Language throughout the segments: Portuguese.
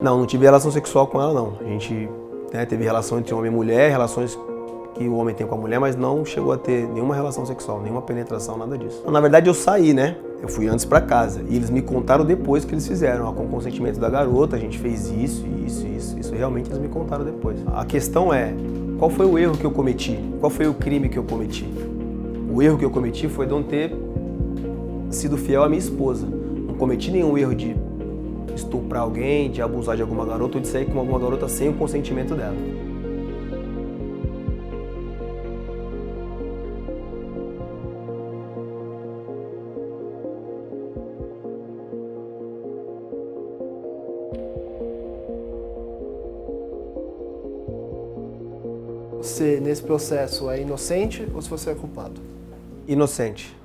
Não tive relação sexual com ela, não. A gente teve relação entre homem e mulher, relações que o homem tem com a mulher, mas não chegou a ter nenhuma relação sexual, nenhuma penetração, nada disso. Na verdade, eu saí, né? Eu fui antes pra casa e eles me contaram depois que eles fizeram. Com o consentimento da garota, a gente fez isso. Realmente eles me contaram depois. A questão é, qual foi o erro que eu cometi? Qual foi o crime que eu cometi? O erro que eu cometi foi de não ter sido fiel à minha esposa. Não cometi nenhum erro de estuprar alguém, de abusar de alguma garota ou de sair com alguma garota sem o consentimento dela. Você, nesse processo, é inocente ou se você é culpado? Inocente.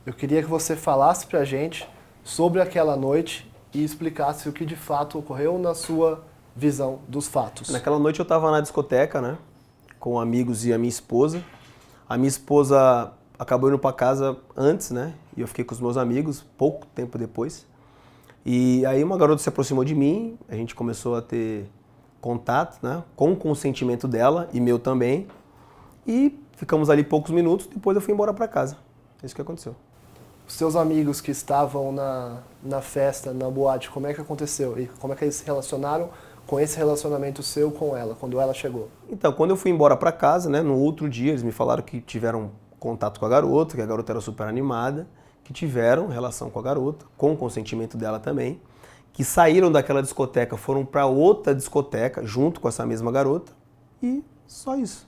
Eu queria que você falasse pra gente sobre aquela noite e explicasse o que de fato ocorreu na sua visão dos fatos. Naquela noite eu estava na discoteca, né, com amigos e a minha esposa. A minha esposa acabou indo para casa antes, né, e eu fiquei com os meus amigos pouco tempo depois. E aí uma garota se aproximou de mim, a gente começou a ter contato, né, com o consentimento dela e meu também. E ficamos ali poucos minutos, depois eu fui embora para casa. É isso que aconteceu. Os seus amigos que estavam na festa, na boate, como é que aconteceu? E como é que eles se relacionaram com esse relacionamento seu com ela, quando ela chegou? Então, quando eu fui embora para casa, né, no outro dia, eles me falaram que tiveram contato com a garota, que a garota era super animada, que tiveram relação com a garota, com o consentimento dela também, que saíram daquela discoteca, foram para outra discoteca, junto com essa mesma garota, e só isso.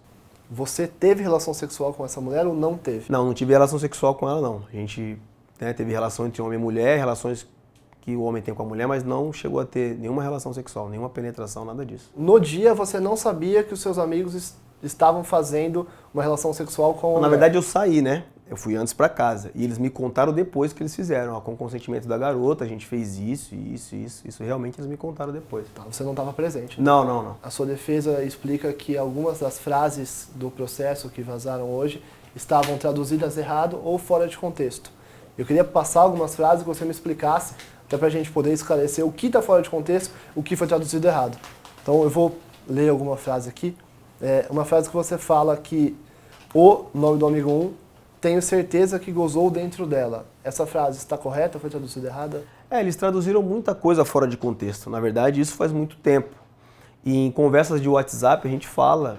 Você teve relação sexual com essa mulher ou não teve? Não tive relação sexual com ela, não. A gente teve relação entre homem e mulher, relações que o homem tem com a mulher, mas não chegou a ter nenhuma relação sexual, nenhuma penetração, nada disso. No dia você não sabia que os seus amigos estavam fazendo uma relação sexual com a mulher? Na verdade eu saí, né? Eu fui antes para casa e eles me contaram depois que eles fizeram. Com o consentimento da garota, a gente fez isso. Realmente eles me contaram depois. Tá, você não estava presente, né? Não. A sua defesa explica que algumas das frases do processo que vazaram hoje estavam traduzidas errado ou fora de contexto. Eu queria passar algumas frases que você me explicasse, até para a gente poder esclarecer o que está fora de contexto, o que foi traduzido errado. Então eu vou ler alguma frase aqui. Uma frase que você fala que o nome do amigo 1, tenho certeza que gozou dentro dela. Essa frase está correta ou foi traduzida errada? Eles traduziram muita coisa fora de contexto. Na verdade, isso faz muito tempo. E em conversas de WhatsApp a gente fala,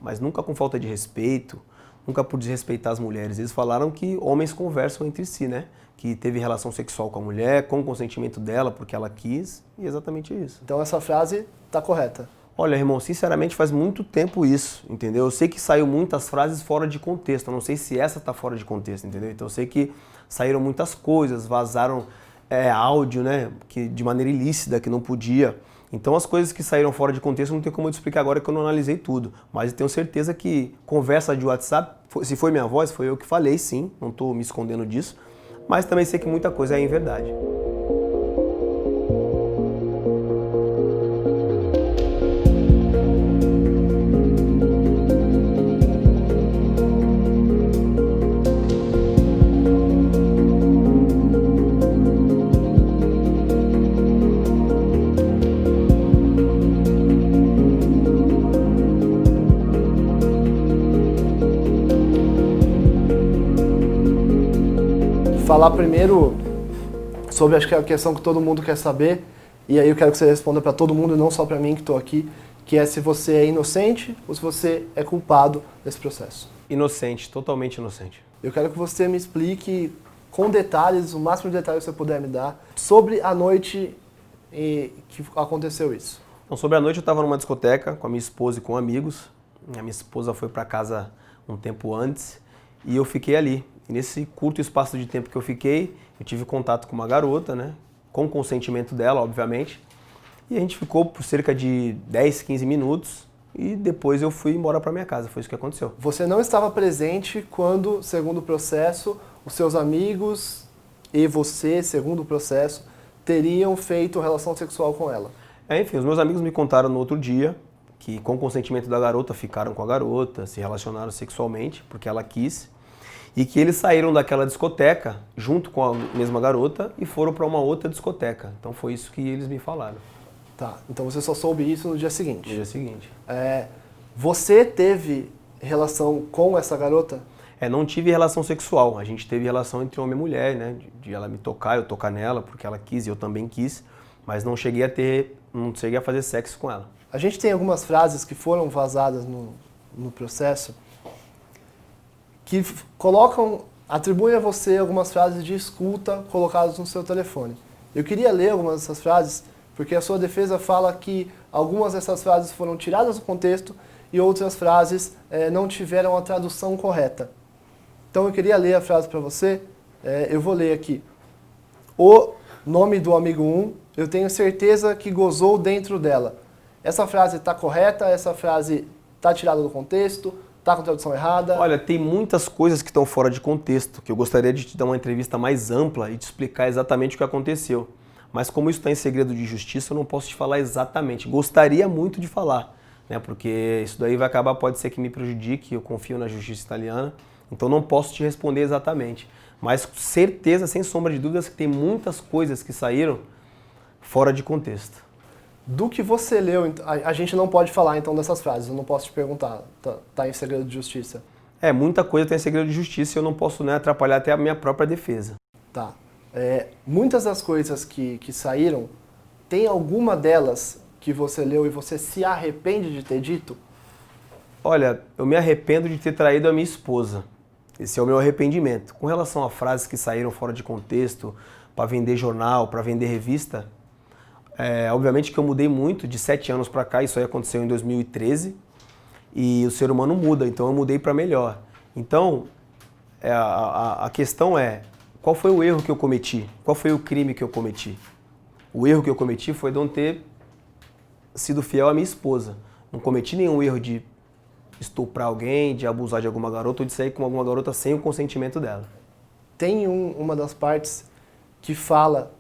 mas nunca com falta de respeito, nunca por desrespeitar as mulheres. Eles falaram que homens conversam entre si, né? Que teve relação sexual com a mulher, com o consentimento dela, porque ela quis, e exatamente isso. Então essa frase está correta? Olha, irmão, sinceramente faz muito tempo isso, entendeu? Eu sei que saiu muitas frases fora de contexto, eu não sei se essa tá fora de contexto, entendeu? Então eu sei que saíram muitas coisas, vazaram áudio, né, que de maneira ilícita, que não podia. Então as coisas que saíram fora de contexto não tem como eu te explicar agora que eu não analisei tudo. Mas eu tenho certeza que conversa de WhatsApp, se foi minha voz, foi eu que falei, sim, não tô me escondendo disso. Mas também sei que muita coisa é em verdade. Falar primeiro sobre, acho que é a questão que todo mundo quer saber, e aí eu quero que você responda para todo mundo e não só para mim que estou aqui, que é se você é inocente ou se você é culpado nesse processo. Inocente, totalmente inocente. Eu quero que você me explique com detalhes, o máximo de detalhes que você puder me dar, sobre a noite que aconteceu isso. Então, sobre a noite eu estava numa discoteca com a minha esposa e com amigos. A minha esposa foi para casa um tempo antes e eu fiquei ali. E nesse curto espaço de tempo que eu fiquei, eu tive contato com uma garota, né? Com o consentimento dela, obviamente. E a gente ficou por cerca de 10, 15 minutos e depois eu fui embora para minha casa. Foi isso que aconteceu. Você não estava presente quando, segundo o processo, os seus amigos e você, segundo o processo, teriam feito relação sexual com ela. Enfim, os meus amigos me contaram no outro dia que com o consentimento da garota ficaram com a garota, se relacionaram sexualmente porque ela quis. E que eles saíram daquela discoteca junto com a mesma garota e foram para uma outra discoteca. Então foi isso que eles me falaram. Tá, então você só soube isso no dia seguinte. No dia seguinte. Você teve relação com essa garota? Não tive relação sexual, a gente teve relação entre homem e mulher, né? De ela me tocar, eu tocar nela, porque ela quis e eu também quis, mas não cheguei a fazer sexo com ela. A gente tem algumas frases que foram vazadas no processo que atribuem a você algumas frases de escuta colocadas no seu telefone. Eu queria ler algumas dessas frases, porque a sua defesa fala que algumas dessas frases foram tiradas do contexto e outras frases não tiveram a tradução correta. Então eu queria ler a frase para você, eu vou ler aqui. O nome do amigo 1, eu tenho certeza que gozou dentro dela. Essa frase está correta? Essa frase está tirada do contexto? Está com tradução errada? Olha, tem muitas coisas que estão fora de contexto, que eu gostaria de te dar uma entrevista mais ampla e te explicar exatamente o que aconteceu. Mas como isso está em segredo de justiça, eu não posso te falar exatamente. Gostaria muito de falar, né? Porque isso daí pode ser que me prejudique, eu confio na justiça italiana, então não posso te responder exatamente. Mas certeza, sem sombra de dúvidas, que tem muitas coisas que saíram fora de contexto. Do que você leu, a gente não pode falar então dessas frases, eu não posso te perguntar, tá em segredo de justiça. Muita coisa tem segredo de justiça e eu não posso, né, atrapalhar até a minha própria defesa. Tá. Muitas das coisas que saíram, tem alguma delas que você leu e você se arrepende de ter dito? Olha, eu me arrependo de ter traído a minha esposa. Esse é o meu arrependimento. Com relação a frases que saíram fora de contexto, para vender jornal, para vender revista, obviamente que eu mudei muito, de 7 anos para cá, isso aí aconteceu em 2013, e o ser humano muda, então eu mudei para melhor. Então, a questão é, qual foi o erro que eu cometi? Qual foi o crime que eu cometi? O erro que eu cometi foi de não ter sido fiel à minha esposa. Não cometi nenhum erro de estuprar alguém, de abusar de alguma garota ou de sair com alguma garota sem o consentimento dela. Tem uma das partes que fala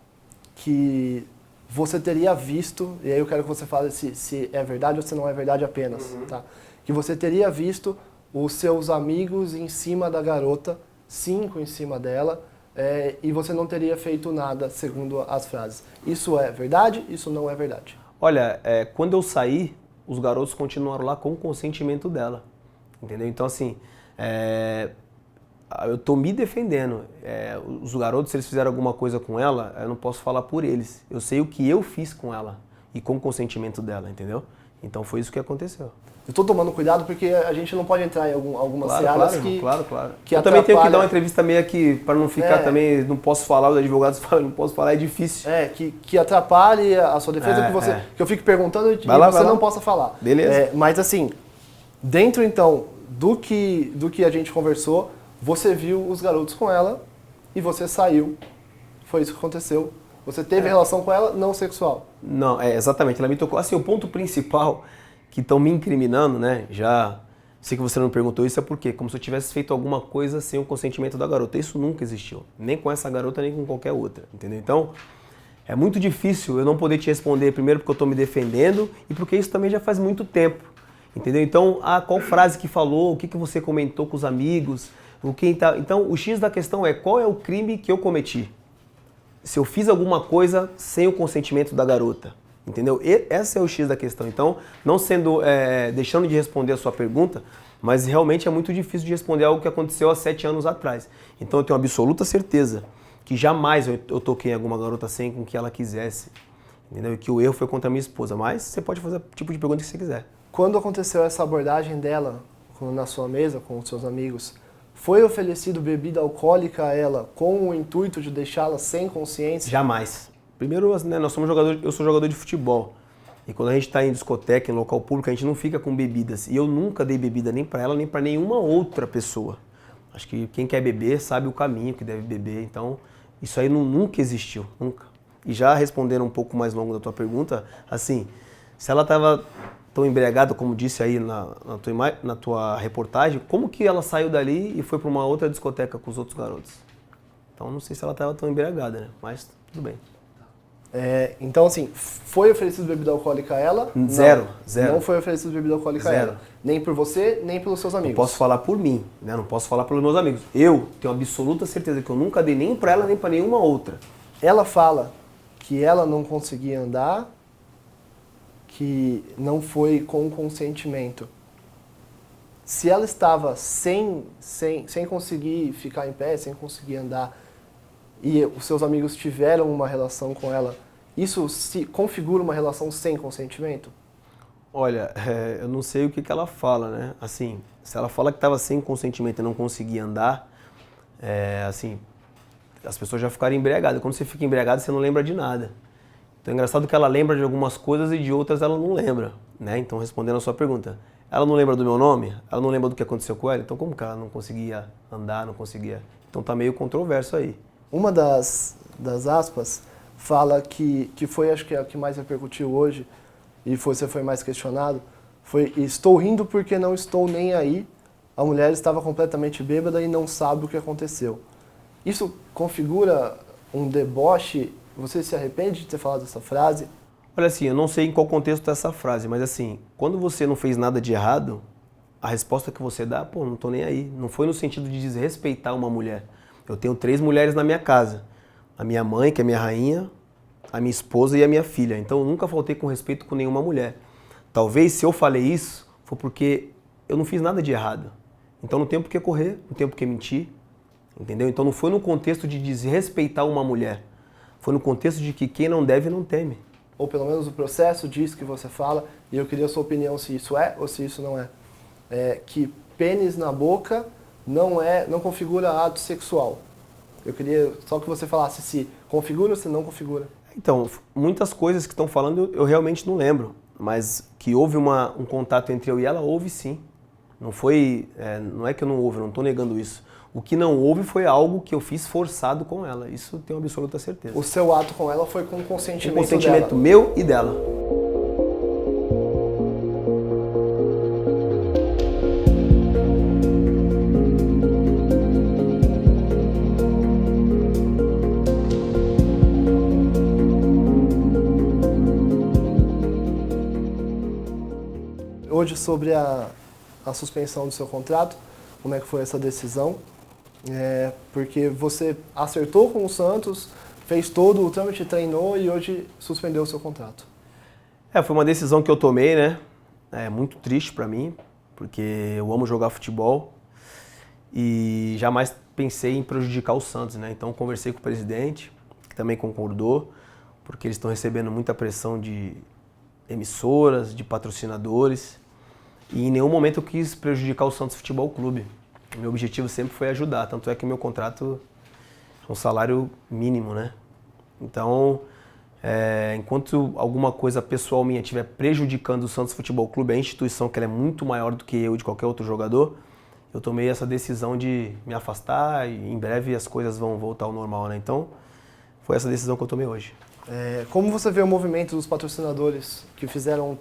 que você teria visto, e aí eu quero que você fale se é verdade ou se não é verdade apenas, tá? Que você teria visto os seus amigos em cima da garota, 5 em cima dela, e você não teria feito nada, segundo as frases. Isso é verdade? Isso não é verdade? Olha, quando eu saí, os garotos continuaram lá com o consentimento dela, entendeu? Então, assim, eu tô me defendendo. Os garotos, se eles fizeram alguma coisa com ela, eu não posso falar por eles. Eu sei o que eu fiz com ela e com o consentimento dela, entendeu? Então foi isso que aconteceu. Eu tô tomando cuidado porque a gente não pode entrar em algumas searas Claro. que eu também tenho que dar uma entrevista meio que, para não ficar também, não posso falar, os advogados falam, não posso falar, é difícil. Que atrapalhe a sua defesa, que eu fique perguntando e você não possa falar. Beleza. Mas assim, dentro então do que a gente conversou, você viu os garotos com ela e você saiu. Foi isso que aconteceu. Você teve relação com ela não sexual. Não, exatamente. Ela me tocou. Assim, o ponto principal que estão me incriminando, né? Já sei que você não me perguntou isso, é porque como se eu tivesse feito alguma coisa sem o consentimento da garota. Isso nunca existiu. Nem com essa garota, nem com qualquer outra. Entendeu? Então, é muito difícil eu não poder te responder, primeiro porque eu estou me defendendo e porque isso também já faz muito tempo. Entendeu? Então, qual frase que falou, o que você comentou com os amigos, Então, o X da questão é qual é o crime que eu cometi? Se eu fiz alguma coisa sem o consentimento da garota, entendeu? Esse é o X da questão. Então, não sendo, deixando de responder a sua pergunta, mas realmente é muito difícil de responder algo que aconteceu há 7 anos atrás. Então, eu tenho absoluta certeza que jamais eu toquei em alguma garota sem com que ela quisesse, entendeu? E que o erro foi contra a minha esposa. Mas você pode fazer o tipo de pergunta que você quiser. Quando aconteceu essa abordagem dela na sua mesa com os seus amigos, foi oferecido bebida alcoólica a ela com o intuito de deixá-la sem consciência? Jamais. Primeiro, né, eu sou jogador de futebol. E quando a gente está em discoteca, em local público, a gente não fica com bebidas. E eu nunca dei bebida nem para ela, nem para nenhuma outra pessoa. Acho que quem quer beber sabe o caminho que deve beber. Então, isso aí nunca existiu, nunca. E já respondendo um pouco mais longo da tua pergunta, assim, se ela estava tão embriagada, como disse aí na tua reportagem, como que ela saiu dali e foi para uma outra discoteca com os outros garotos? Então não sei se ela estava tão embriagada, né? Mas tudo bem. Então, assim, foi oferecido bebida alcoólica a ela? Zero, Não. zero. Não foi oferecido bebida alcoólica a Zero. ela. Nem por você, nem pelos seus amigos. Eu posso falar por mim, né? Não posso falar pelos meus amigos. Eu tenho absoluta certeza que eu nunca dei nem pra ela, nem pra nenhuma outra. Ela fala que ela não conseguia andar, que não foi com consentimento. Se ela estava sem conseguir ficar em pé, sem conseguir andar, e os seus amigos tiveram uma relação com ela, isso se configura uma relação sem consentimento? Olha, eu não sei o que ela fala, né? Assim, se ela fala que estava sem consentimento e não conseguia andar, assim, as pessoas já ficaram embriagadas. Quando você fica embriagado, você não lembra de nada. Então é engraçado que ela lembra de algumas coisas e de outras ela não lembra, né? Então, respondendo a sua pergunta, ela não lembra do meu nome? Ela não lembra do que aconteceu com ela? Então como que ela não conseguia andar, não conseguia... Então tá meio controverso aí. Uma das aspas fala que foi, acho que é a que mais repercutiu hoje, e você foi mais questionado, foi: estou rindo porque não estou nem aí, a mulher estava completamente bêbada e não sabe o que aconteceu. Isso configura um deboche? Você se arrepende de ter falado essa frase? Olha, assim, eu não sei em qual contexto tá essa frase, mas assim, quando você não fez nada de errado, a resposta que você dá, pô, não tô nem aí. Não foi no sentido de desrespeitar uma mulher. Eu tenho 3 mulheres na minha casa. A minha mãe, que é minha rainha, a minha esposa e a minha filha. Então eu nunca faltei com respeito com nenhuma mulher. Talvez se eu falei isso, foi porque eu não fiz nada de errado. Então não tem por que correr, não tem por que mentir, entendeu? Então não foi no contexto de desrespeitar uma mulher. Foi no contexto de que quem não deve não teme. Ou pelo menos o processo diz que você fala, e eu queria a sua opinião se isso é ou se isso não é. Que pênis na boca não configura ato sexual. Eu queria só que você falasse se configura ou se não configura. Então, muitas coisas que estão falando eu realmente não lembro, mas que houve um contato entre eu e ela, houve sim. Não foi, não é que eu não houve, eu não estou negando isso. O que não houve foi algo que eu fiz forçado com ela, isso eu tenho absoluta certeza. O seu ato com ela foi com consentimento Um consentimento dela. meu e dela. Hoje, sobre a suspensão do seu contrato, como é que foi essa decisão? Porque você acertou com o Santos, fez todo o trâmite, treinou e hoje suspendeu o seu contrato. Foi uma decisão que eu tomei, né? É muito triste pra mim, porque eu amo jogar futebol e jamais pensei em prejudicar o Santos, né? Então conversei com o presidente, que também concordou, porque eles estão recebendo muita pressão de emissoras, de patrocinadores, e em nenhum momento eu quis prejudicar o Santos Futebol Clube. O meu objetivo sempre foi ajudar, tanto é que o meu contrato é um salário mínimo, né? Então, enquanto alguma coisa pessoal minha estiver prejudicando o Santos Futebol Clube, a instituição que ela é muito maior do que eu e de qualquer outro jogador, eu tomei essa decisão de me afastar e em breve as coisas vão voltar ao normal, né? Então, foi essa decisão que eu tomei hoje. Como você vê o movimento dos patrocinadores que fizeram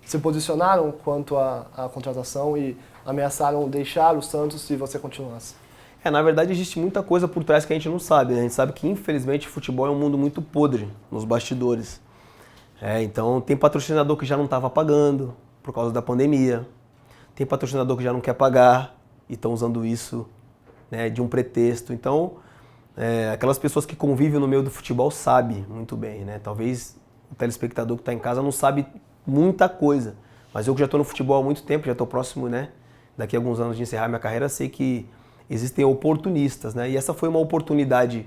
se posicionaram quanto à contratação e ameaçaram deixar o Santos se você continuasse? Na verdade existe muita coisa por trás que a gente não sabe, né? A gente sabe que infelizmente o futebol é um mundo muito podre nos bastidores. Então tem patrocinador que já não estava pagando por causa da pandemia, tem patrocinador que já não quer pagar e estão usando isso, né, de um pretexto. Então aquelas pessoas que convivem no meio do futebol sabem muito bem, né? Talvez o telespectador que está em casa não sabe muita coisa, mas eu que já estou no futebol há muito tempo, já estou próximo, né, daqui a alguns anos de encerrar minha carreira, sei que existem oportunistas, né? E essa foi uma oportunidade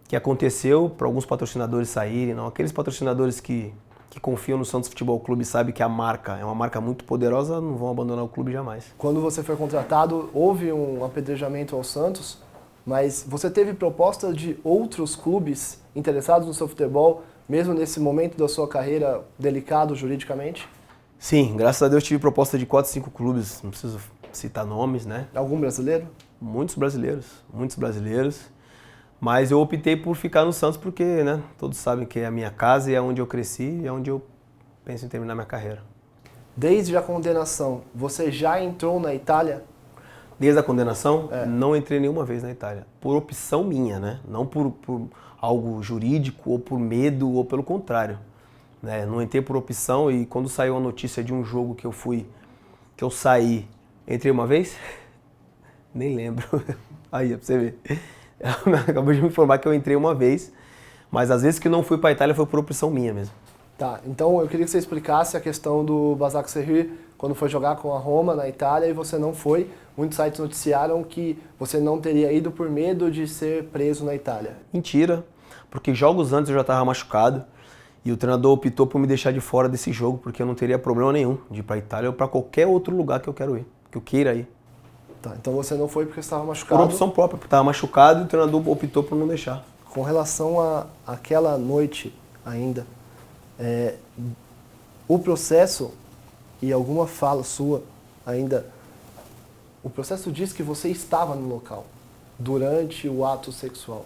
que aconteceu para alguns patrocinadores saírem, não? Aqueles patrocinadores que confiam no Santos Futebol Clube e sabem que a marca é uma marca muito poderosa, não vão abandonar o clube jamais. Quando você foi contratado, houve um apedrejamento ao Santos, mas você teve proposta de outros clubes interessados no seu futebol, mesmo nesse momento da sua carreira delicado juridicamente? Sim, graças a Deus tive proposta de 4, 5 clubes, não preciso citar nomes, né? Algum brasileiro? Muitos brasileiros, mas eu optei por ficar no Santos porque, né, todos sabem que é a minha casa e é onde eu cresci e é onde eu penso em terminar minha carreira. Desde a condenação, você já entrou na Itália? Desde a condenação, não entrei nenhuma vez na Itália, por opção minha, né? Não por algo jurídico, ou por medo, ou pelo contrário. Né? Não entrei por opção, e quando saiu a notícia de um jogo que eu saí, entrei uma vez? Nem lembro. Aí, pra você ver. Acabou de me informar que eu entrei uma vez, mas às vezes que não fui para a Itália foi por opção minha mesmo. Tá, então eu queria que você explicasse a questão do Başakşehir quando foi jogar com a Roma na Itália e você não foi. Muitos sites noticiaram que você não teria ido por medo de ser preso na Itália. Mentira, porque jogos antes eu já estava machucado e o treinador optou por me deixar de fora desse jogo porque eu não teria problema nenhum de ir para a Itália ou para qualquer outro lugar que eu quero ir, que eu queira ir. Tá, então você não foi porque estava machucado? Por opção própria, porque estava machucado e o treinador optou por não deixar. Com relação àquela noite ainda, o processo e alguma fala sua ainda, o processo diz que você estava no local durante o ato sexual.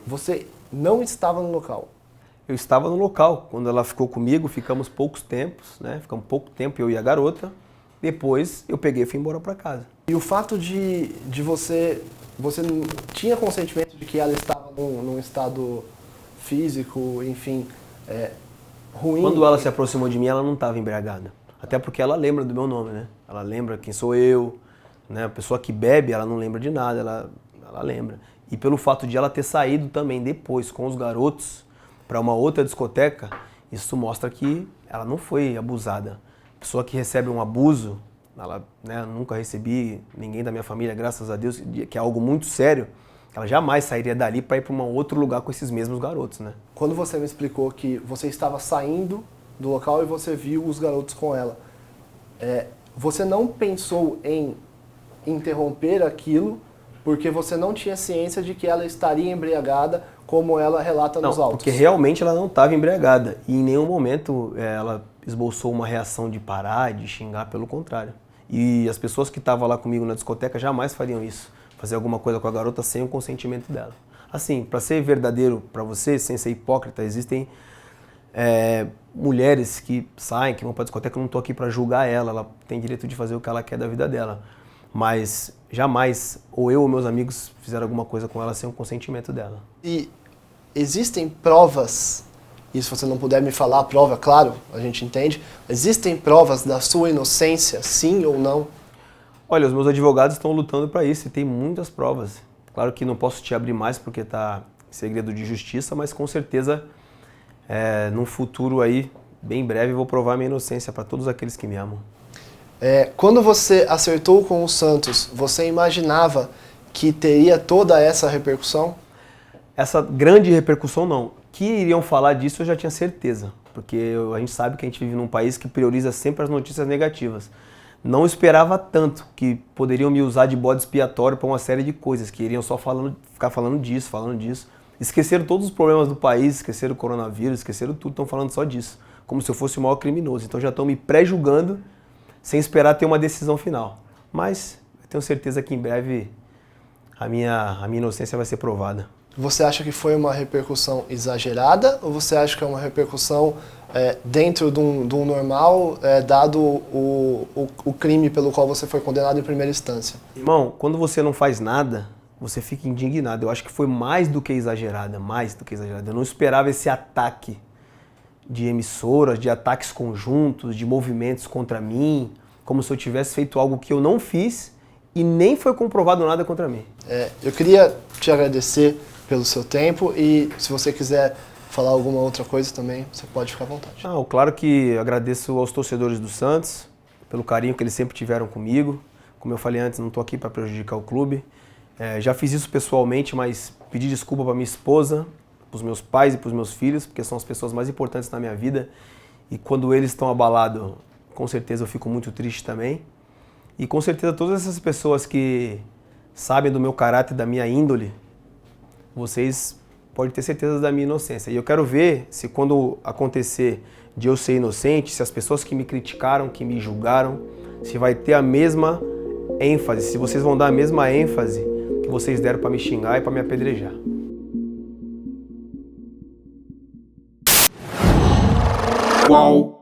Você não estava no local. Eu estava no local. Quando ela ficou comigo, ficamos poucos tempos, né? Ficamos pouco tempo, eu e a garota. Depois eu peguei e fui embora para casa. E o fato de você tinha consentimento de que ela estava num estado físico, enfim, ruim? Quando ela se aproximou de mim, ela não estava embriagada. Até porque ela lembra do meu nome, né? Ela lembra quem sou eu, né? A pessoa que bebe, ela não lembra de nada, ela lembra. E pelo fato de ela ter saído também depois com os garotos para uma outra discoteca, isso mostra que ela não foi abusada. Pessoa que recebe um abuso, né, nunca recebi ninguém da minha família, graças a Deus, que é algo muito sério, ela jamais sairia dali para ir para um outro lugar com esses mesmos garotos, né? Quando você me explicou que você estava saindo do local e você viu os garotos com ela, você não pensou em interromper aquilo porque você não tinha ciência de que ela estaria embriagada, como ela relata nos autos? Porque realmente ela não estava embriagada e em nenhum momento ela esboçou uma reação de parar, de xingar, pelo contrário. E as pessoas que estavam lá comigo na discoteca jamais fariam isso, fazer alguma coisa com a garota sem o consentimento dela. Assim, para ser verdadeiro para você, sem ser hipócrita, existem mulheres que saem, que vão para a discoteca, eu não estou aqui para julgar ela tem direito de fazer o que ela quer da vida dela. Mas jamais, ou eu ou meus amigos, fizeram alguma coisa com ela sem o consentimento dela. E existem provas, e se você não puder me falar a prova, claro, a gente entende, existem provas da sua inocência, sim ou não? Olha, os meus advogados estão lutando para isso e tem muitas provas. Claro que não posso te abrir mais porque está em segredo de justiça, mas com certeza, num futuro aí, bem breve, vou provar minha inocência para todos aqueles que me amam. Quando você acertou com o Santos, você imaginava que teria toda essa repercussão? Essa grande repercussão não. Que iriam falar disso eu já tinha certeza, porque a gente sabe que a gente vive num país que prioriza sempre as notícias negativas. Não esperava tanto que poderiam me usar de bode expiatório para uma série de coisas, que iriam só ficar falando disso. Esqueceram todos os problemas do país, esqueceram o coronavírus, esqueceram tudo, estão falando só disso, como se eu fosse o maior criminoso. Então já estão me pré-julgando sem esperar ter uma decisão final. Mas eu tenho certeza que em breve a minha inocência vai ser provada. Você acha que foi uma repercussão exagerada ou você acha que é uma repercussão dentro do normal, dado o crime pelo qual você foi condenado em primeira instância? Irmão, quando você não faz nada, você fica indignado. Eu acho que foi mais do que exagerada, Eu não esperava esse ataque de emissoras, de ataques conjuntos, de movimentos contra mim, como se eu tivesse feito algo que eu não fiz e nem foi comprovado nada contra mim. Eu queria te agradecer pelo seu tempo e se você quiser falar alguma outra coisa também, você pode ficar à vontade. Claro que agradeço aos torcedores do Santos, pelo carinho que eles sempre tiveram comigo. Como eu falei antes, não estou aqui para prejudicar o clube. Já fiz isso pessoalmente, mas pedi desculpa para minha esposa, para os meus pais e para os meus filhos, porque são as pessoas mais importantes na minha vida. E quando eles estão abalados, com certeza eu fico muito triste também. E com certeza todas essas pessoas que sabem do meu caráter, da minha índole, vocês podem ter certeza da minha inocência. E eu quero ver se quando acontecer de eu ser inocente, se as pessoas que me criticaram, que me julgaram, se vai ter a mesma ênfase, se vocês vão dar a mesma ênfase que vocês deram para me xingar e para me apedrejar. Qual?